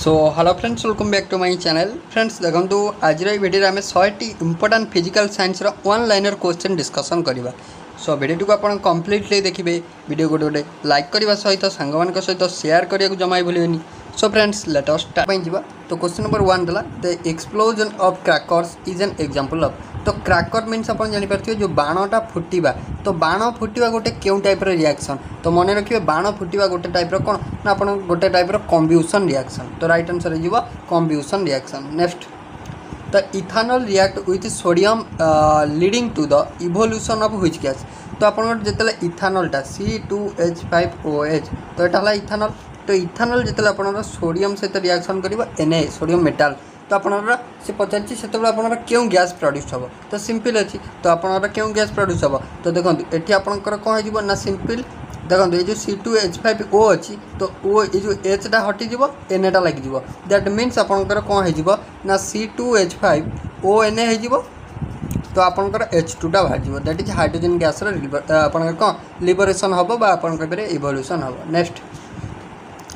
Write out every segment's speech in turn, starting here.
So hello friends welcome back to my channel. Friends देखो आज video आम 100टी important physical science one liner question discussion करवा। So video को आप कंप्लीटली देखिए। वीडियो को गोटे लाइक करने सहित सांग सहित शेयर करने को जमा भूलें। So friends let us start जा। तो क्वेश्चन नंबर 1 देला the explosion of crackers is an example of. तो क्रैकर मीन्स आप जानीपारे जो बाणटा फुटा। तो बाण फुटा गोटे क्यों टाइप रिएक्शन। तो मन रखिए बाण फुटा गोटे टाइप कौन ना आप गोटे टाइप कम्ब्यूशन रिएक्शन। तो राइट आंसर हो combustion reaction. Next the ethanal react with sodium leading to the evolution of which gas. तो आप जो इथानलटा C2H5OH तो यहाँ है इथानल। तो इथानल जो आप सोडियम सहित रिएक्शन कर Na सोडियम मेटाल तो आप से पचार से आप क्यों गैस प्रड्यूस हम। तो सिंपल अच्छी तो आप क्यों गैस प्रड्यूस हम। तो देखो ये आपंकर कौन हो सिंपल देखो ये जो C2H5O अच्छी तो ओ ये जो Hटा हटिज Na लगे दैट मीन्स आपंकर कौन हो ना C2H5ONA हो। तो आपंकर H2टा बाहर दैट इज हाइड्रोजन गैस आपंकर कौन लिबरेशन हम आपंकर इवोल्यूशन हम।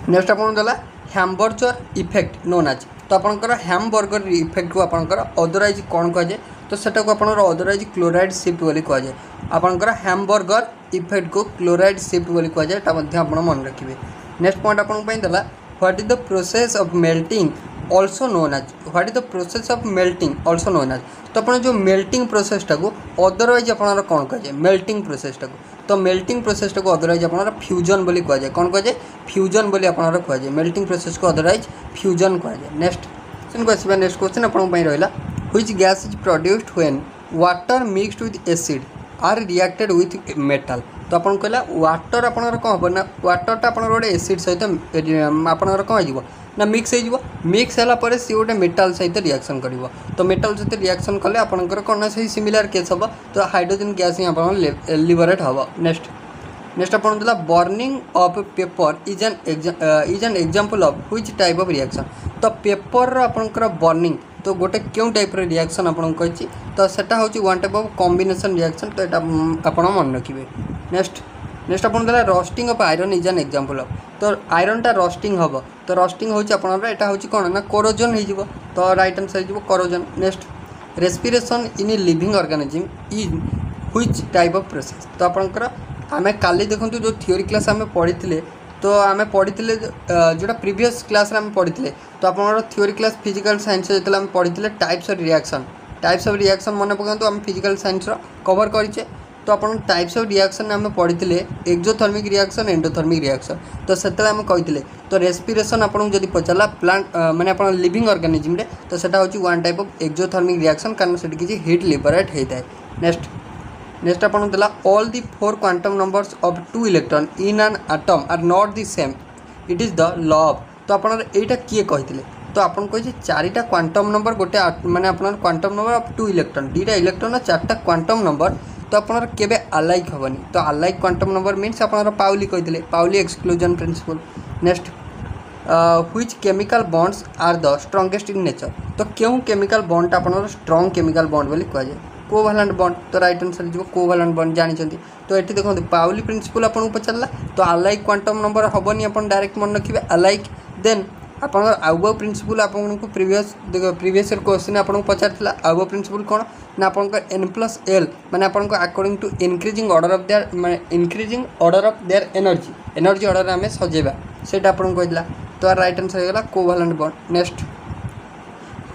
नेक्स्ट आपन देला हैमबर्गर इफेक्ट नोन एज। तो आपंकर हैमबर्गर इफेक्ट को आपंकर अदराइज कौन कहुए। तो सेटा को आपंकर अदराइज क्लोराइड शिफ्ट बोली कहुए। आपंकर हैमबर्गर इफेक्ट को क्लोराइड शिफ्ट बोली कहुए आप मन रखिए। नेक्स्ट पॉइंट आपन देला what is the process of melting also known as. What is the process of melting also known as. तो आप जो मेल्टिंग प्रोसेसटा को अदरवाइज आप कौन कहुए मेल्टिंग प्रोसेसटा को। तो मेल्टिंग प्रोसेसटा को अदरवाइज आप फ्यूजन बोली कहुए कौन कहुए फ्यूजन बोली आप कहुए मेल्टिंग प्रोसेस को अदरवाइज फ्यूजन कहुए। नेक्स्ट क्वेश्चन को आसवा। नेक्स्ट क्वेश्चन आपन रहा which gas is produced when water mixed with acid are reacted with metal. तो आपन कहला वाटर आपन कौन हम ना वाटरटा आप गोटे एसिड सहित आपन कौन हो ना मिक्स हो मिक्स है सी गोटे मेटाल सहित रिएक्शन कर। तो मेटाल सहित रिएक्शन कले आपंकर कौन ना से सिमिलर केस हम। तो हाइड्रोजन गैस ही आप लिबरेट हम। नेक्स्ट आप burning of paper is an example of which type of reaction. तो पेपर आपंकर बर्निंग तो गोटे क्यों टाइप रिएक्शन आपको कही। तो सेटा हूँ one type of combination reaction. तो यहाँ आप मन रखिए। नेक्स्ट आप rusting of iron is an example of. तो आयरनटा रस्टिंग हम। तो रस्टिंग हूँ आपटा हूँ कौन ना कोरोजन हो। तो राइट आंसर हो corrosion. Next respiration in living organism is which type of process. तो आपंकर आम काली देखो जो थ्योरी क्लास आम पढ़ी तो आम पढ़ी जोटा प्रीवियस क्लास आम पढ़ी। तो आप थ्योरी क्लास फिजिकल साइंस जो आम पढ़ी टाइप्स ऑफ रिएक्शन मन पकातु आम फिजिकल साइंस कवर करें। तो आप टाइप्स ऑफ रिएक्शन आम पढ़ी एक्सोथर्मिक रिएक्शन एंडोथर्मिक रिएक्शन। तो से आम कही तो रेस्पिरेशन आपको जब पचारा प्लांट माने आप लिविंग ऑर्गेनिज्म रे तो सेटा होची one type of exothermic reaction कारण से किसी हीट लिबरेट होता है। नेक्स्ट आपन देला all the 4 quantum numbers of 2 electron in an atom are not the same it is the law of. तो आप एटा किए कही। तो आपन कही 4टा क्वांटम नंबर गोटे माने आपन क्वांटम नंबर ऑफ 2 इलेक्ट्रॉन 2टा इलेक्ट्रॉन 4टा क्वांटम नंबर तो आपन केबे अलाइक हेनी। तो अलाइक क्वांटम नंबर मीन्स आपन पाउली कही Pauli exclusion principle. Next which chemical bonds are the strongest in nature. तो क्यों केमिकल बॉन्डटा आपन स्ट्रॉन्ग केमिकल बॉन्ड बोली कहुए कोवैलेंट बॉन्ड। तो राइट आंसर हो कोवैलेंट बॉन्ड जानते। तो ये देखो पाउली प्रिंसिपल आपको पचारा तो अलाइक क्वांटम नंबर हेनी आप डायरेक्ट मन रखिए अलाइक देन आप आउ प्रिंसिपल आपको प्रीवियस क्वेश्चन आपको पचार आउ प्रिंसिपल कौन ना आप N+L मैंने आपको according to increasing order of their मैं increasing order of their energy order आम सजेबा से आपको कहला। तो राइट आंसर होगा covalent bond. Next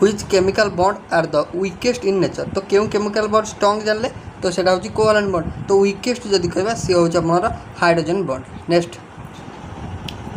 which chemical bond are the weakest in nature. तो क्यों केमिकल बॉन्ड स्ट्रॉन्ग जानले तो सेटा होची कोवैलेंट बॉन्ड। तो वीकेस्ट जदि कहबा सी होची आपनर हाइड्रोजन बॉन्ड।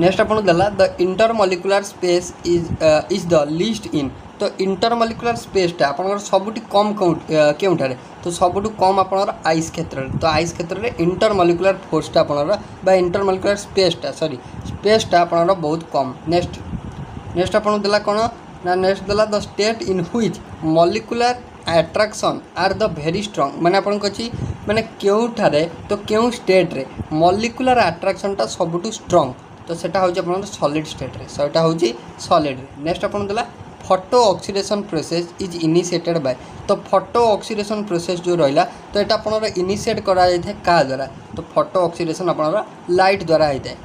नेक्स्ट आपन देला the intermolecular space is the least in. तो इंटरमॉलिक्युलर स्पेसटा आपनर सबुठी कम केउठारे। तो सबुठु कम आपनर आइस क्षेत्र में। तो आइस क्षेत्र में इंटरमॉलिक्युलर फोर्सटा आपनर बा इंटरमॉलिक्युलर स्पेसटा आपनर बहुत कम। नेक्स्ट आपन देला कौन ना नेक्स्ट देला the state in which molecular attraction are the very strong मैंने आपन कछि माने केउठारे तो केउ स्टेट रे मॉलिक्युलर अट्रैक्शनटा सबुठु स्ट्रॉन्ग। तो सेटा होची आपन सॉलिड स्टेट रे सेटा होची सॉलिड रे। नेक्स्ट आपन देला photo oxidation process is initiated by. तो फोटो ऑक्सीडेशन प्रोसेस जो रहा तो यहाँ आपन इनिशिएट करा क्या द्वारा। तो फोटो ऑक्सीडेशन आपन लाइट द्वारा होता है।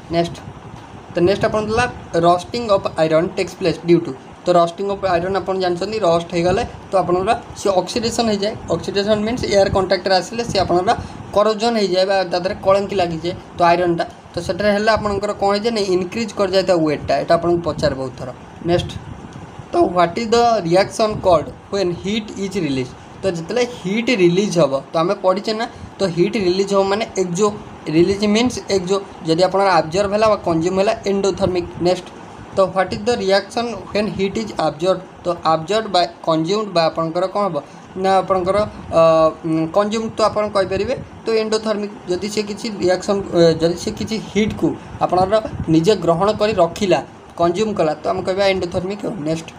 तो नेक्स्ट आपन देला rusting of iron takes place due to तो रस्टिंग ऑफ आयरन आपन जानछन्ती रस्ट हो गले तो आपनरा से ऑक्सीडेशन हो जाए ऑक्सीडेशन मीन्स एयर कांटेक्ट आसिले से आपनरा करोजन हो जाए बा तादरे कलंकी लागि जाए तो आयरन टा तो सेटा हेल्ला आपनकर कोन जे नै इनक्रीज कर जाता वेट टा एटा आपन पचार बहुत थर नेक्स्ट तो what is the reaction called when heat is release तो जितले हीट रिलीज हम तो आम पढ़ीचे ना तो हीट रिलीज हम माने एक जो रिलीज मीन्स एक जो जदि आप आब्जर्व है कंज्यूम है एंडोथर्मिक नेक्स्ट तो what is the reaction when heat is observe तो आब्जर्व बाय कंज्यूम्ड बा आपनकर कौन हम ना आपनकर कंज्यूम तो आप कहींपर तो एंडोथर्मिक जदि से किसी रिएक्शन जदि से किसी हीट को आप निजे ग्रहण कर रखिला कंज्यूम कला तो आम कह एंडोथर्मिक नेक्स्ट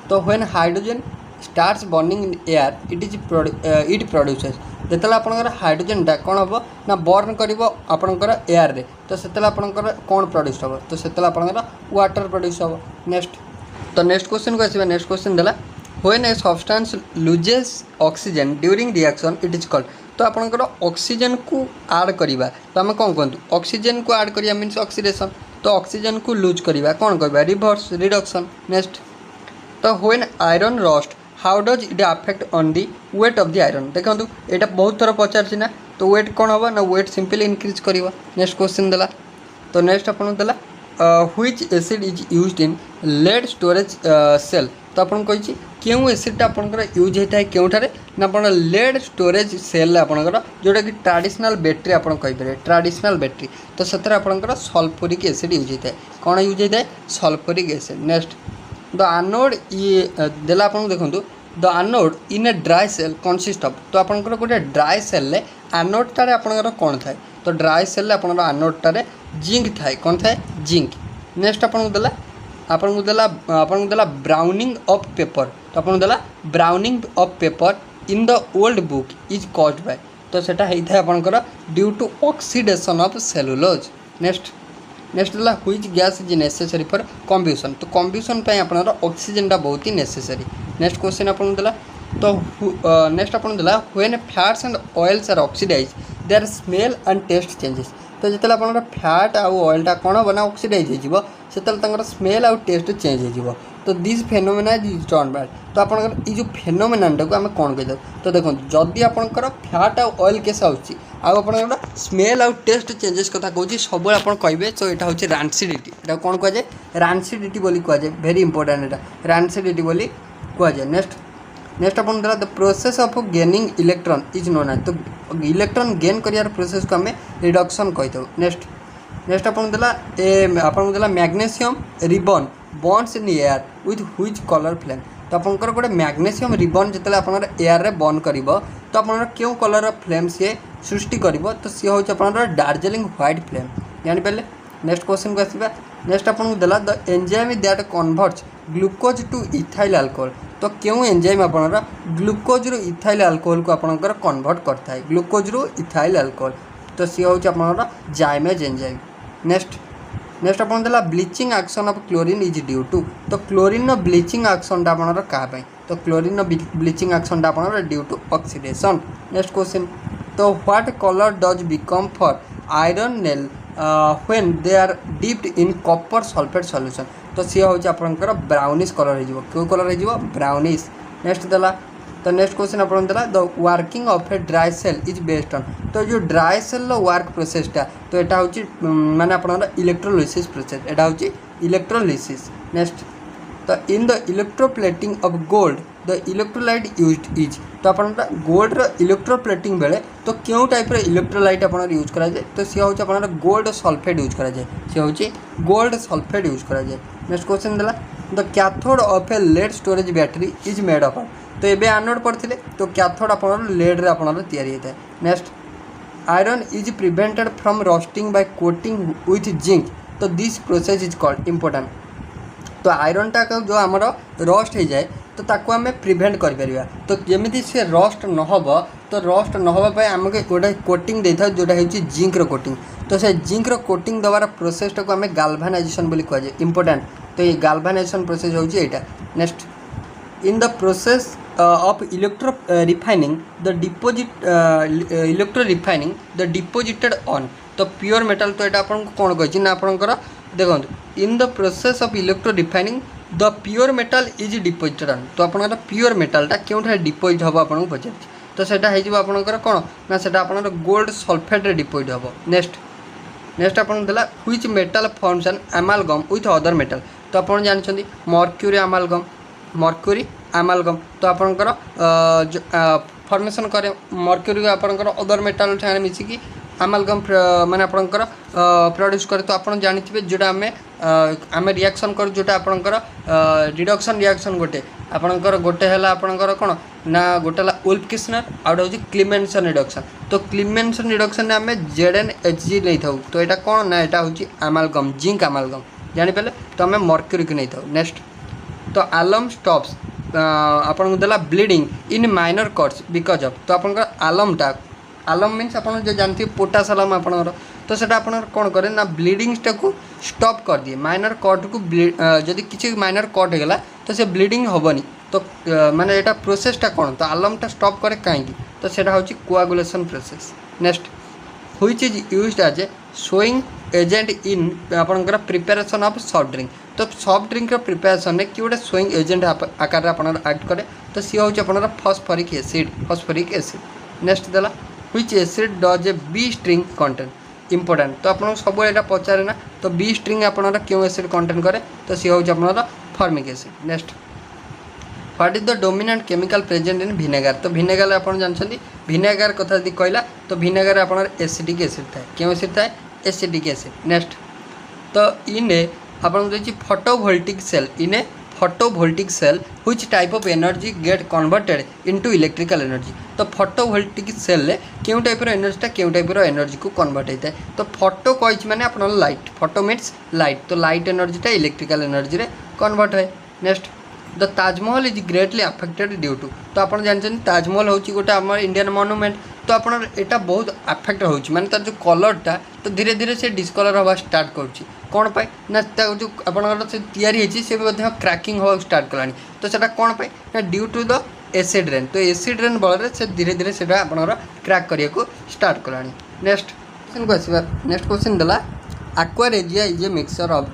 तो when hydrogen starts burning in air it produces जिते आपंकर हाइड्रोजेनटा कौन हम ना बर्न कर आपंकर एयर रे तो से आपंकर कौन प्रोड्यूस हम तो से आपंकर वाटर प्रोड्यूस हम नेक्स्ट तो नेक्स्ट क्वेश्चन को आसवा नेक्स्ट क्वेश्चन देला when a substance loses oxygen during reaction it is called तो आपंकर ऑक्सीजन को ऐड करवा तो आम कौन कहूँ ऑक्सीजन को ऐड करिया मीन्स ऑक्सीडेशन तो ऑक्सीजन को लूज करवा कौन कहवा रिवर्स रिडक्शन नेक्स्ट तो when iron rust how does it affect on the weight of the iron देखो यहाँ बहुत थर पचार ना तो वेट कौन हम ना वेट सिंपली इंक्रीज कर नेक्स्ट क्वेश्चन देला तो नेक्स्ट आपन देला which acid is used in lead storage cell तो आपन कही क्यों एसिडटा आपनकर यूज होता है क्योंठारे ना आप लेड स्टोरेज सेल आपनकर जोटा कि ट्रेडिशनल बैटेरी आपन कहींपर ट्रेडिशनल बैटेरी तो से आपनकर सल्फ्यूरिक एसिड यूज होता है कौन यूज होता है sulphuric acid next the anode ये देला आपन देखो the anode in a dry cell consist of तो आपनकर गोटे ड्राई सेल एनोड टारे आपनकर कौन थाए तो ड्राई सेल आपनकर एनोड टारे जिंक थाए कौन थाए जिंक नेक्स्ट आपन देला ब्राउनिंग ऑफ पेपर तो आपन देला browning of paper in the old book is caused by तो सेटा हेइथाय आपनकर due to oxidation of cellulose next देला which gas is necessary for combustion तो कम्ब्यूशन पे आपनर ऑक्सीजन टा बहुत ही नेसेसरी नेक्स्ट क्वेश्चन आपन देला तो नेक्स्ट आपन देला when fats and oils are oxidise their smell and taste changes तो जिते आपनर फैट आ ऑयल टा कोन बना ऑक्सीडाइज हो से स्मेल आउ टेस्ट चेंज हो तो this phenomena is turn bad तो आपनकर ये जो फेनोमेनाटा को आम कौन कही तो देखो जदि आपनकर फैट आ ऑयल केस आउची आपन स्मेल आउ टेस्ट चेंजेस कथा कहूँ सब आप कहे तो यहाँ हूँ रानसीडिटी यहाँ कौन कहुए रानसीडिटी बोली कहुए भेरी इंपोर्टाट यहाँ रानसीडिटी बोली कहुए नेक्स्ट अपन the process of gaining electron is known as तो इलेक्ट्रॉन गेन कर प्रोसेस को आम रिडक्शन कही नेक्स्ट आपन magnesium ribbon burns in air with which colour flame तो आपंकर गोटे मैग्नेशियम रिबन जिते आप एयर रे बर्न कर तो आप क्यों कलर फ्लेम सी सृष्टि कर तो सी हूँ आप डार्जिलिंग व्हाइट फ्लेम जानीपारे नेक्स्ट क्वेश्चन को आसवा नेक्स्ट आपको देला the enzyme that converts glucose to ethyl alcohol तो क्यों एंजाइम आपनर ग्लूकोज रु इथाइल अल्कोहल को आपनकर कन्वर्ट करता है ग्लूकोज रु इथाइल अल्कोहल तो सी हूँ आपनर जाइमेज एंजाइम नेक्स्ट आपन देला bleaching action of chlorine is due to तो क्लोरीन ब्लीचिंग एक्शन आपनर क्या तो क्लोरीन ब्लीचिंग एक्शन आपनर due to oxidation next question तो what colour does become for iron nail when they are dipped in copper sulphate solution तो सी हूँ आपनकर ब्राउनिश कलर हो क्यों कलर हो ब्राउनिश नेक्स्ट देला तो नेक्स्ट क्वेश्चन आपन देला the working of a dry cell is based on तो जो ड्राई सेल वर्क प्रोसेसटा तो यहाँ हूँ माने आपनकर इलेक्ट्रोलिसिस प्रोसेस यहाँ हूँ इलेक्ट्रोलिसिस नेक्स्ट तो in the electroplating of gold the electrolyte used is तो अपन गोल्ड रो इलेक्ट्रोप्लेटिंग बेले तो क्यों टाइप इलेक्ट्रोलाइट अपन यूज करा जाए तो सी हूँ अपन गोल्ड सल्फेट यूज करा जाए सी हूँ गोल्ड सल्फेट यूज करा जाए नेक्स्ट क्वेश्चन देला the cathode of a lead storage battery is made of तो ये एनोड पढ़ते तो कैथोड अपन लेड रे अपन तैयारी होता है next iron is prevented from rusting by coating with zinc तो this process is called important तो आयरन टा जो आमर रस्ट हो जाए तो ताको आम प्रिभेन्ट कर तो जमी सी रस्ट नहब तो रस्ट नहबाई आमको गोटे कोटिंग दे था जोटा हूँ जिंक्र कोटिंग तो से जिंक्र कोटिंग देवार प्रोसेसटा को आम गाल्भानाइजेशन बोली कहुए इंपोर्टेंट तो ये गाल्भानाइजेशन प्रोसेस हूँ यहाँ next in the process of electro refining the deposit electro refining the deposited on तो प्योर मेटल तो यहाँ आपको कौन कही आपंकर देखो in the process of electro refining the pure metal is deposited on तो आपनकर प्योर मेटालटा क्योंठा डिपोजिट हम आपको पचार तो सेटा हो आपनकर कौन ना सेटा आपनकर गोल्ड सल्फेट रे डिपोजिट हम नेक्स्ट आपन देला which metal forms an अमालगम with other metal तो आपन जानछंती मर्क्यूरी अमालगम तो आपनकर फॉर्मेशन करे मर्क्यूरी आपनकर अदर मेटल ठाने मिसिकी अमालगम माने आपनकर प्रोड्यूस करे तो आपन जानिथिबे जोटा आम रिएक्शन कर जोटा आपनकर रिडक्शन रिएक्शन गोटे आपनकर गोटे हला आपनकर कोन ना गोटे हला वुल्फ किस्नर आ गोटे होची क्लीमेंसन रिडक्शन तो क्लीमेंसन रिडक्शन ने आम ZnHg नहीं थाउ तो एटा कोन ना एटा होची अमालगम जिंक अमालगम जानि पले तो आम मर्क्यूरी के नहीं थाउ नेक्स्ट तो आलम स्टॉप्स आपन देला bleeding in minor cuts because of तो आपनकर आलमटा आलम मीन्स आप जो जानते पोटास आलम आपनकर तो सेटा आपन कौन करे ना ब्लीडिंगटा को स्टॉप कर दिए माइनर कट को जदि किसी माइनर कट होगला तो से ब्लीडिंग हेनी तो माने एटा प्रोसेसटा कौन तो आलमटा स्टॉप करे कहीं तो सेटा होची coagulation process next which is used as a souring agent इन आपनकर प्रिपरेशन ऑफ सॉफ्ट ड्रिंक तो सॉफ्ट ड्रिंक प्रिपरेशन में कि गोटे सोइंग एजेंट आकार आप एक्ट करे तो सी हूँ आप फॉस्फोरिक एसिड नेक्स्ट देला which acid does a bee sting content important तो आपको सब यहाँ पचारे ना तो बी स्ट्रिंग आपन क्यों एसिड कंटेंट करे तो सी हूँ आप formic acid next what is the dominant chemical present in vinegar तो विनेगार आप जानते विनेगार कथा यदि कहला तो विनेगार आप एसिडिक एसिड थाए क्यों एसिड थाए एसिडिक एसिड नेक्स्ट तो इने आपन फोटोवोल्टिक सेल इने photovoltaic cell which type of energy get converted into electrical energy तो फोटोवोल्टिक सेल ले क्यों टाइप एनर्जीटा क्यों टाइप एनर्जी को कन्वर्ट होता है तो फोटो कही मैंने आप लाइट फोटो मीन्स लाइट तो लाइट एनर्जीटा इलेक्ट्रिकल एनर्जी रे कन्वर्ट है next the Taj Mahal is greatly affected due to तो आप जानते ताजमहल हूँ गोटे आम इंडियन मॉन्यूमेंट तो आप बहुत अफेक्ट हो माने तार जो कलरटा तो धीरे धीरे से डिस्कलर हवा स्टार्ट करुच्ची कौन पाई ना जो आप से क्रैकिंग हवा स्टार्ट कलानी तो सेटा कौन पाई ना due to the acid rain तो एसिड रेन बल से धीरे धीरे से आप क्रैक करने को स्टार्ट कलानी नेक्स्ट क्वेश्चन को आसवा नेक्स्ट क्वेश्चन देला aqua regia is a mixture of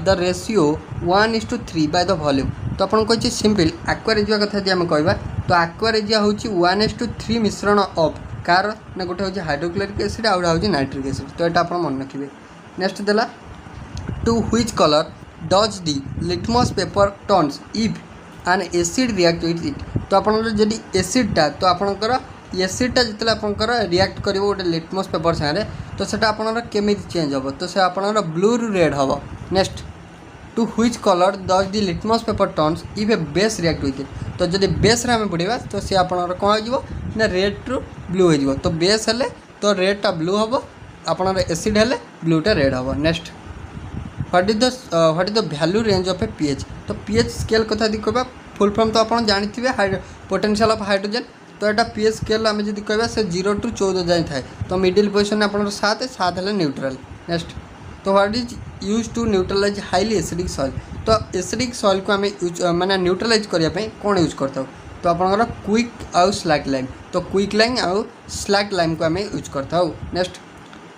the ratio 1:3 by the volume तो आपन कह सिंपल एक्वारेजिया कथा यदि आम कहवा तो एक्वारेजिया हूँ 1:3 मिश्रण ऑफ कार ना गोटे हूँ हाइड्रोक्लोरिक एसिड आ गए हूँ नाइट्रिक एसिड तो यहाँ आप मन रखिए नेक्स्ट देला to which colour does the litmus paper turns if an acid react with it तो आप एसिडटा तो आपंकर एसिडटा जिते आपंकर रिएक्ट कर गोटे लिटमस पेपर सारे तो सेटा आपंकर केमी चेंज हम तो से आपंकर ब्लू रु रेड हम next to which colour does the litmus paper turns if a base react with it तो जब बेस आम पढ़ा तो सी आपंकर कौन हो रेड रु ब्लू हो तो बेस हेले तो रेडटा ब्लू हम आपंकर एसिड हेले ब्लूटा रेड हम next what is the value range of A pH तो पीएच स्केल कथा यदि कहबा फुल फॉर्म तो आप जानते पोटेंशियल ऑफ हाइड्रोजन तो यहाँ पीएच स्केल आम जब कहबा से 0 to 14 जाए थाए तो मिडिल पोजिशन में आप 7 है न्यूट्रल नेक्स्ट तो what is use to neutralise highly acidic soil तो एसिडिक सॉइल को आम यूज माने न्यूट्रलाइज करने कौन यूज करता तो आप क्विक आउ स्लैक लाइम तो क्विक लाइम आउ स्लैक लाइम को आम यूज करता नेक्स्ट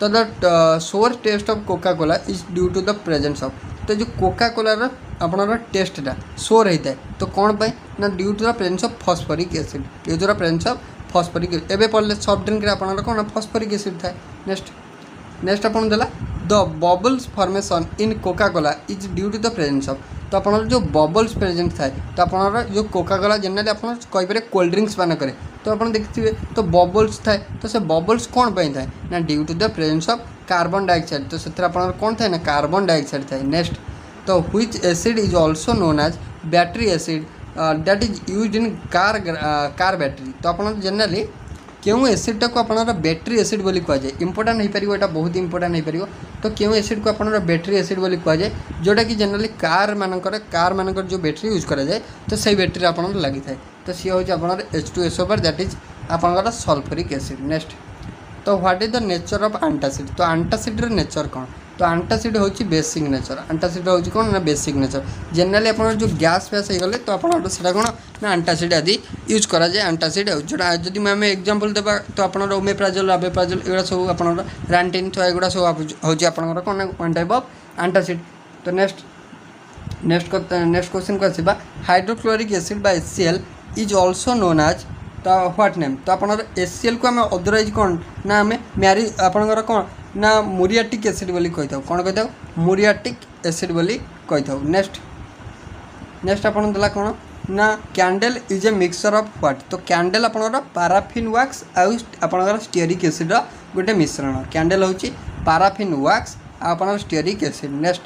तो the sour taste of Coca Cola is due to the presence of तो जो कोका कोलार आपनर टेस्टा सोर होता है तो कौन पाई ना due to the presence of phosphoric acid due to the presence of phosphoric एवं पढ़ले सॉफ्ट ड्रिंक आपनर कौन फॉस्फोरिक एसिड थाए नेक्स्ट आपन देला the bubbles formation in Coca Cola is due to the presence of तो आपनर जो बबल्स प्रेजेंट थाए तो आपनर जो कोका कोला जनरली आप कहीपर कोल्ड ड्रिंक्स मान करे तो आप देखिए तो बबल्स थाए तो से बबल्स कौन पाई थाए ना due to the presence of carbon dioxide तो से कौन थाए ना कार्बन डाइऑक्साइड थाए नेक्स्ट तो which acid is also known as battery acid that is used in car battery तो आप जनरली क्यों एसिडटा को आप बैटरी एसिड बोली कहुए इंपोर्टाट हो पार यहाँ बहुत इंपोर्टाट हो पार तो क्यों एसिड को आप बैटरी एसिड बोली कहुए जोटा कि जनरली कार मानकर जो बैटरी यूज कराए तो सही बैटरी आप लगी था तो सी हूँ आप H2SO4 दैट इज आप सल्फ्यूरिक एसिड नेक्स्ट तो what is the nature of antacid तो एंटासिड नेचर कौन तो एंटासिड हूँ बेसिक नेचर एंटासिड हूँ कौन ना बेसिक नेचर जनरली आप जो गैस फैस हो गले तो आप कौन ना एंटासिड आदि यूज कराए एंटासिड जोटा जब आम एग्जांपल देवा तो आप ओमेप्राजोल अबेप्राजोल एगुड़ा सब आप रांटिन तो एगुड़ा सब हूँ आप कौन वन टाइप ऑफ आंटासिड। तो नेक्स्ट क्वेश्चन को आसवा हाइड्रोक्लोरिक एसिड बा HCl is also known as तो व्हाट नेम। तो आप HCl को आम अदरवाइज कौन ना आम मैरी आपंकर कौन ना मुरियाटिक एसिड बोली कही था कौन कही था मुरियाटिक एसिड बोली कही था। नेक्स्ट आपन देला कौन ना candle is a mixture of what. तो कैंडल आपनकर पाराफिन वैक्स आउ स्टीयरिक एसिड गोटे मिश्रण। कैंडल होची पाराफिन वैक्स आपन स्टीयरिक एसिड। नेक्स्ट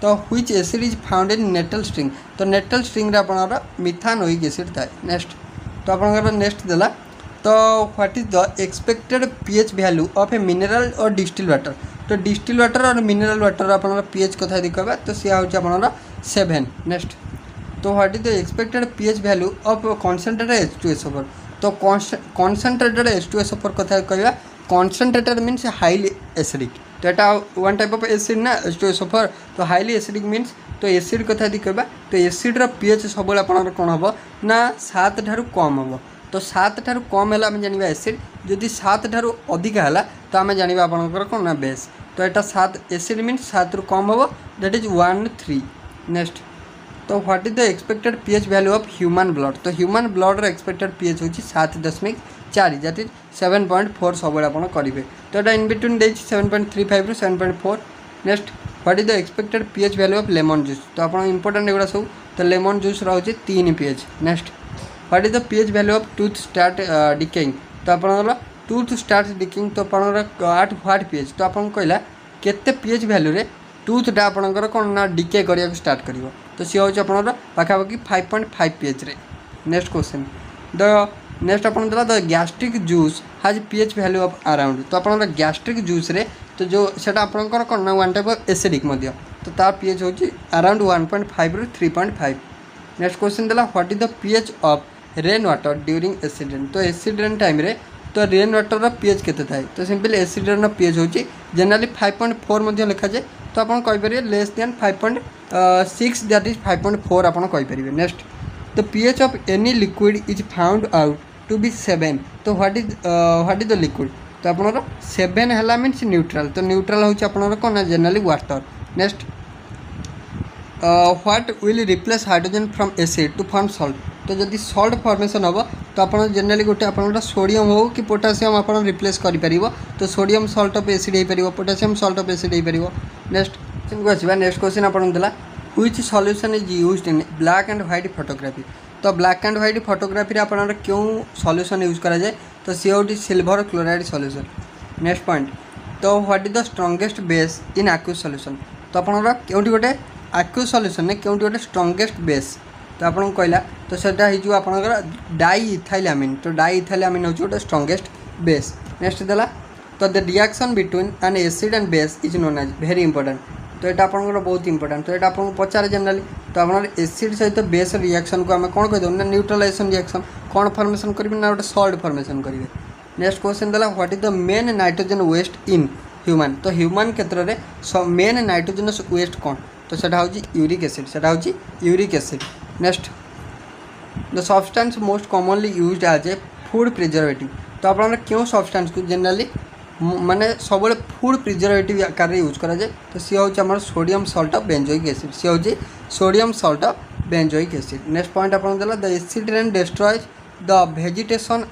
तो which acid is found in nettle string. तो नेटल स्ट्रिंग रे आपनकर मिथानोइक एसिड थाए। नेक्स्ट तो आपनकर नेक्स्ट देला तो what is the expected pH value of a mineral और डिस्टिल वाटर। तो डिस्टिल वाटर और मिनरल वाटर आपनकर पीएच कथा यदि कहबा तो सी होची आपनकर 7। नेक्स्ट तो what is the expected pH value of concentrated H2SO4। तो कॉन्सेंट्रेटेड H2SO4 कथा कहबा कॉन्सेंट्रेटेड मीन्स हाईली एसिडिक। तो यहाँ वन टाइप ऑफ एसिड ना H2SO4 तो हाईली एसिडिक मीन्स तो एसिड कथा यदि कहबा तो एसिड्र पीएच सब आपनकर कौन हम ना 7 ठारू कम हम। तो 7 ठारू कम है आम जाना एसिड जदि 7 ठारू अधिका है तो आम जाना आपनकर कौन ना बेस। तो यहाँ 7 एसिड मीन्स 7 रु कम हम दैट इज 1-3। नेक्स्ट तो what is the expected pH value of human blood. तो ह्यूमन ब्लड एक्सपेक्टेड पीएच होची 7.4 दैट इज 7.4 सब आप करेंगे। तो यहाँ इन बिटवीन दे 7.35 रु 7.4। Next what is the expected pH value of lemon juice. तो आप इंपोर्टेंट एगुड़ा सब तो लेमन जूस रोचे 3 pH। Next what is the pH value of tooth start decaying. तो आप टूथ स्टार्ट डिकेइंग तो आप व्हाट pH। तो आप कहला केते pH वैल्यू रे टूथटा आपंकर कौन ना डिके करा स्टार्ट कर। तो सी हूँ आप पाखापाखि 5.5 pH रे। नेक्स्ट क्वेश्चन द नेक्स्ट आप द गैस्ट्रिक जूस हाज पीएच वैल्यू ऑफ अराउंड। तो आप गैस्ट्रिक जूस रे तो जो सेटा आपंकर कौन ना वन टाइप ऑफ एसिडिक तो तार पीएच हूँ अराउंड 1.5 रु 3.5। नेक्स्ट क्वेश्चन देला what is the pH of rain water during acid rain. तो एसिड रेन टाइम रे तो रेन वाटर पीएच केते थाए। तो सिंपल एसिड रेन पीएच हूँ जनरली 5.4 लिखा जाए। तो आप कहींपर लेस देन 5.6 दैट इज 5.4 आप कहींपर। Next the pH of any liquid is found out to be 7। तो व्हाट इज द लिक्विड। तो आप 7 है मीन्स न्यूट्रल। तो न्यूट्रल हूँ आप कौन generally water. Next what will replace hydrogen from acid to form salt. तो जदि सॉल्ट फॉर्मेशन हम तो आप जनरली गोटे आप सोडियम हो कि पोटासियम आप रिप्लेस कर। तो सोडियम सॉल्ट ऑफ एसिड हो पार पोटासियम सॉल्ट ऑफ एसिड हो पार। नेक्स्ट को आसवा नेक्स्ट क्वेश्चन आपन देला which solution is used in black and white photography. तो ब्लैक एंड व्हाइट फोटोग्राफी रे आपन क्यों सॉल्यूशन यूज करा जाए। तो सी होटी silver chloride solution. Next point तो what is the strongest base in aqueous solution. तो आपन क्योंटी गोटे एक्वस सॉल्यूशन ने क्योंटी गोटे स्ट्रॉन्गेस्ट बेस। तो आपन कहला तो सेटा हिजु आपनकर डाइइथाइलामाइन। तो डाइइथाइलामाइन होची गोटे स्ट्रॉन्गेस्ट बेस। नेक्स्ट देला तो the reaction between an acid and base is known as very important. तो यहाँ आपंकर बहुत इंपोर्टेंट। तो यहाँ आपको पचारे जनरली तो आप एसिड सहित बेस रिएक्शन को आम कौन कहीदेव ना न्यूट्रलाइजेशन रिएक्शन कौन फॉर्मेशन करेंगे ना गोटे सॉल्ट फॉर्मेशन करेंगे। नेक्स्ट क्वेश्चन देला what is the main nitrogen waste in human. तो ह्यूमन क्षेत्र में मेन नाइट्रोजनस वेस्ट कौन। तो सेटा हूँ यूरिक एसिड। सेटा हूँ uric acid. Next the substance most commonly used as a food preservative. तो आप क्यों सब्सटेंस को जनरली माने सब फूड प्रिजर्वेटिव आकार यूज करा जाए। तो सी हूँ आम sodium salt of benzoic acid. सी हूँ sodium salt of benzoic acid. Next point आप the acid rain destroys the vegetation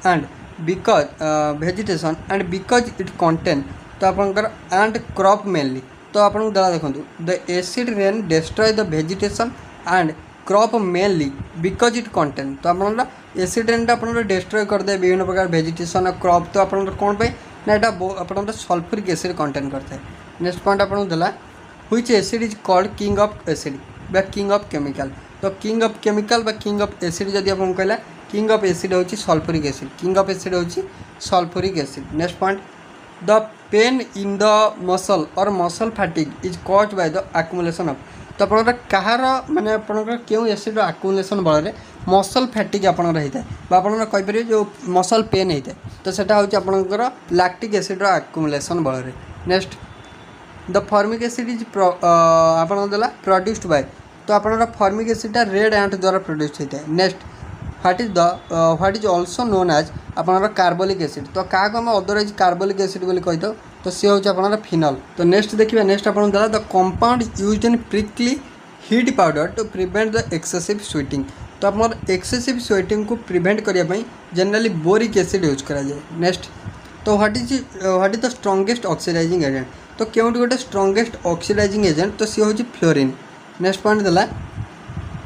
and because it contain. तो आपंकर एंड क्रॉप मेनली। तो आपको देला देखो the acid rain destroy the vegetation and crop mainly because it contain. तो आप acid rain आप डिस्ट्रॉय करदे विभिन्न प्रकार वेजिटेशन और क्रॉप। तो आप कौन पे ना यहाँ आप सल्फ्यूरिक एसिड कंटेन करता है। नेक्स्ट पॉइंट आपको देला which acid is called king of acid बा किंग ऑफ केमिकल। तो किंग ऑफ केमिकल बा किंग ऑफ एसिड जदि आप कहला किंग ऑफ एसिड हूँ sulphuric acid. King of acid हूँ sulphuric acid. Next point the pain in the muscle or muscle fatigue is caused by the accumulation of. तो आप कहार माने आपंकर क्यों एसिड एक्युमुलेशन बल मसल फैटिग आपंकर होता है कहीपर जो मसल पेन होता है। तो सेटा हूँ आपंकर लैक्टिक एसिड एक्युमुलेशन बल। Next the formic acid is आप देला प्रोड्यूस्ड बाय। तो आप फॉर्मिक एसिडा रेड एंट द्वारा प्रोड्यूस होता है। Next what is also known as आप कार्बोलिक एसिड। तो क्या आम अदरवाइज कार्बोलिक एसिड बोली कही था। तो तो सी हूँ आपनर फिनल। तो नेक्स्ट देखिए नेक्स्ट आपन देला the compound used in prickly heat powder to prevent the excessive sweating. तो आप एक्सेसिव स्वेटिंग को प्रिवेंट करने जनरली बोरिक एसिड यूज करा जाए। नेक्स्ट तो what is the strongest oxidising agent. तो क्योंकि गोटे स्ट्रॉन्गेस्ट ऑक्सीडाइजिंग एजेंट तो सी हूँ फ्लोरीन। नेक्स्ट पॉइंट देला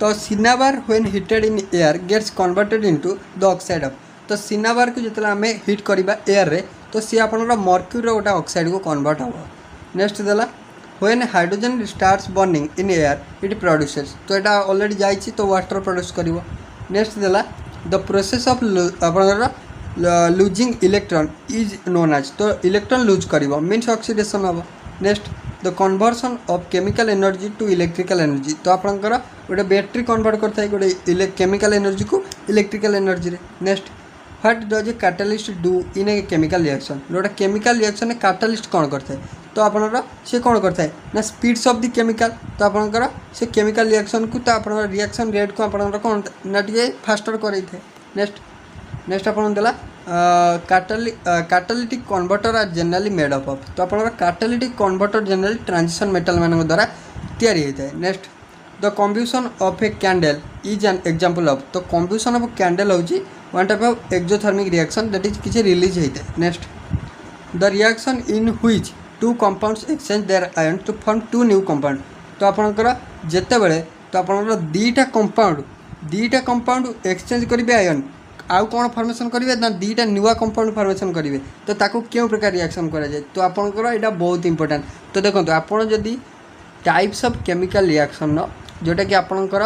तो cinnabar when heated in air gets converted into the oxide of. तो सिनाबार को जितने आम हिट करवा एयर रे तो सी आप मर्क्यूरी गोटे ऑक्साइड को कन्वर्ट हम। नेक्स्ट देला when hydrogen starts burning in air it produces. तो यहाँ ऑलरेडी जाइए तो वाटर प्रोड्यूस कर। नेक्स्ट देला the process of losing electron is known as. तो इलेक्ट्रॉन लूज कर मीन्स ऑक्सीडेशन हम। Next the conversion of chemical energy to electrical energy. तो आपंकर गोटे बैटेरी कन्वर्ट करता है गोटे केमिकल एनर्जी को इलेक्ट्रिकल एनर्जी रे। Next what does a catalyst do in a chemical reaction. गोटे केमिकल रिएक्शन में कैटालिस्ट कौन करता है तो आपनर से कौन करता है ना स्पीड्स ऑफ द केमिकल। तो आपंकर से केमिकल रिएक्शन को तो आप रिएक्शन रेट को आपनर कौन ना टे फास्टर करई थे। नेक्स्ट आपन देला catalytic converter are generally made up of. तो आपनर catalytic converter generally transition metal मान द्वारा तैयारी होता है। Next the combustion of a candle is an example of. तो कम्ब्यूशन ऑफ कैंडल होची one type of exothermic reaction that is किसी रिलीज होता है। Next the reaction in which two compounds exchange their ion to form two new compound. तो आपनकर जेते बेले तो आपनकर दीटा कंपाउंड एक्सचेंज करेंगे आयन आउ कौन फॉर्मेशन करेंगे ना दीटा नुआ कंपाउंड फॉर्मेशन करेंगे तो ताको क्यों प्रकार रिएक्शन करा जाए। तो आपनकर यहाँ बहुत इंपोर्टेंट। तो देखो आपड़ जदि टाइप्स ऑफ केमिकल रिएक्शन जोटा कि आपनकर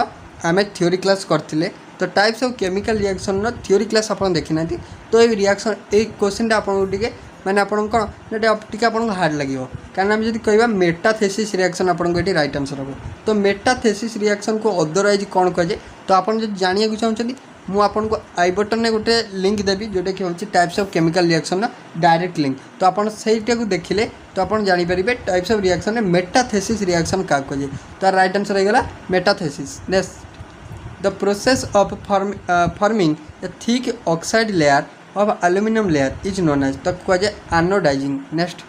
आम थ्योरी क्लास करते तो types of chemical reaction theory class आप देखी ना तो ये रिएक्शन ये क्वेश्चन आपको टे मैंने आपन कौन टे आपको हार्ड लगे कारण आम जब कह मेटाथेसिस रिएक्शन आपको ये राइट आंसर हम। तो मेटाथेसिस रिएक्शन को अदरवाइज कौन कहे तो आप जानने को चाहते मुझे आपको आई बटन में गोटे लिंक देवी जोटा कि हूँ types of chemical reaction direct link. तो आप को देखिले तो आप जानीपर types of reaction metathesis reaction क्या कहे तो राइट आंसर होगा metathesis. Next the process of forming a thick oxide layer of aluminium layer is known as. तो कहे anodising. Next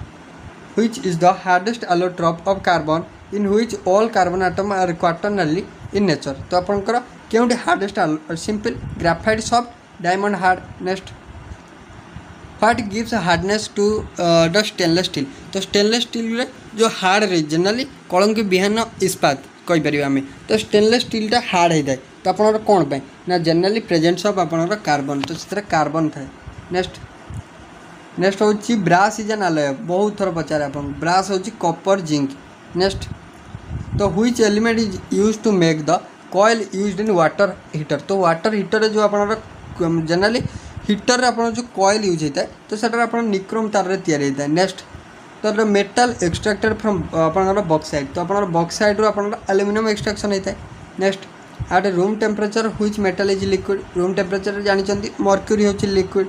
which is the hardest allotrope of carbon in which all carbon atom are quaternary in nature. तो आपंकर क्योंकि hardest simple graphite soft diamond hard. Next what gives hardness to the stainless steel. तो stainless steel रे जो hard रही generally Kalanki विहीन इस्पात कहीपर आम तो स्टेनलेस स्टीलटा हार्ड होता है। तो आप कौन पे ना जनरली प्रेजेंस ऑफ आपनर कार्बन तो से कार्बन थाए। नेक्स्ट हूँ ब्रास इज एन आलय बहुत थर पचारे आप ब्रास हूँ कॉपर जिंक। नेक्स्ट तो which element is use to make the coil used in water heater. तो वाटर हीटर जो आप जनरली हीटर आप जो कॉइल यूज होता है तो सर आप निक्रोम तार या होता है। नेक्स्ट तो मेटल एक्सट्रैक्टेड फ्रॉम आप बॉक्साइड। तो आप बॉक्साइड रू आप एल्यूमिनियम एक्सट्रैक्शन होता है। Next at room temperature which metal is liquid. Room temperature जानते मर्क्यूरी हूँ liquid.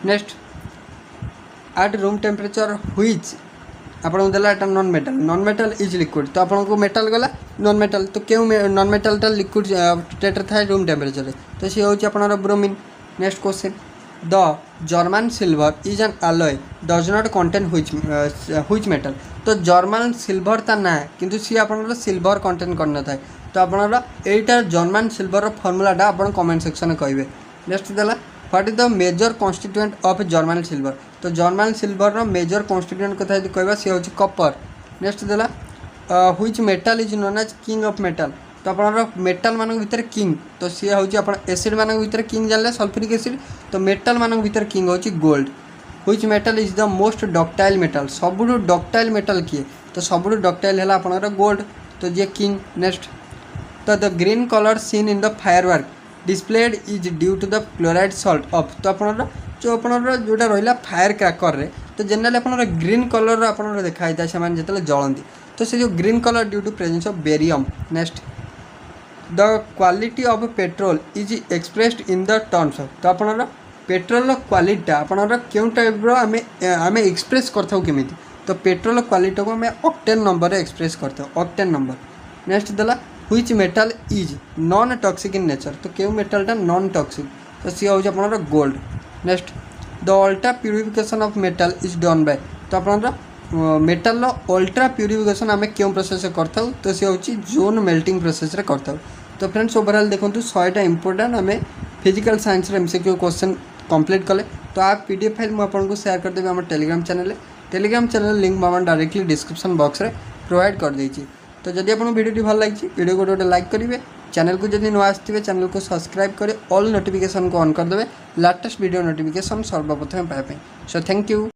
Next at room temperature which आपको देला एटा नॉन मेटल इज लिक्विड। तो आपको मेटल गला नॉन मेटल तो क्यों नॉन मेटलटा लिक्विड स्टेट थाए रूम टेम्परेचर तो सी हूँ आपनर bromine. Next question the German silver is an alloy does not contain which metal. तो जर्मन सिल्वर ता ना किंतु सी आपनर सिल्वर कंटेन करना थाए। तो आपनर एटा जर्मन सिल्वर फॉर्मूलाटा आप कमेंट सेक्शन में कहे। नेक्स्ट देला what is the major constituent of German silver. तो जर्मन सिल्वर मेजर कन्स्टिट्यूएंट कथा यदि कहबा से होची कॉपर। नेक्स्ट देला which metal is known as king of metal. तो आप मेटल मान भीतर किंग तो सी हूँ आप एसिड मान भीतर किंग जानले सल्फ्यूरिक एसिड तो मेटल मान भीतर किंग होची gold. Which metal is the most ductile metal. सबुठु डक्टाइल मेटल किए तो सबुठु डक्टाइल है आपनर गोल्ड तो जे किंग। नेक्स्ट तो the green colour seen in the firework displayed is due to the chloride salt of. तो आपनर जो आपनर जोटा रहा फायर क्रैकर रे तो जनरली आपनर ग्रीन कलर आपनर देखाई था से जो जलती तो से जो green colour due to presence of barium. Next the quality of petrol is expressed in the terms of. तो आपनर पेट्रोल क्वालिटीटा आपनर क्यों टाइप आम एक्सप्रेस करता केमी तो पेट्रोल क्वालिटी को आम ऑक्टेन नंबर एक्सप्रेस करता ऑक्टेन नंबर। नेक्स्ट देला which metal is non toxic in nature. तो क्यों मेटलटा नॉन टॉक्सिक तो सी हूँ आपनर gold. Next the ultra purification of metal is done by. तो आपनर मेटाल अल्ट्रा प्यूरिफिकेशन आम क्यों प्रोसेस करता तो सी हूँ जोन मेल्टिंग प्रोसेस करता। तो फ्रेंड्स ओवरऑल देखो 100टा इंपोर्टाट आम physical science MCQ question complete कले। तो आ पीडीएफ फाइल मुझे शेयर करदेवी आम टेलीग्राम चैनल लिंक मुझे डायरेक्टली डिस्क्रिप्शन बॉक्स रे प्रोवाइड कर देइछि। तो जदि आपको वीडियो भल लगी वीडियो गोटे लाइक करेंगे, चैनल को जब नुआ आसते चैनल को सब्सक्राइब कर ऑल नोटिफिकेशन को ऑन करदे, लेटेस्ट वीडियो नोटिफिकेशन सर्वप्रथम पाइबा। So thank you.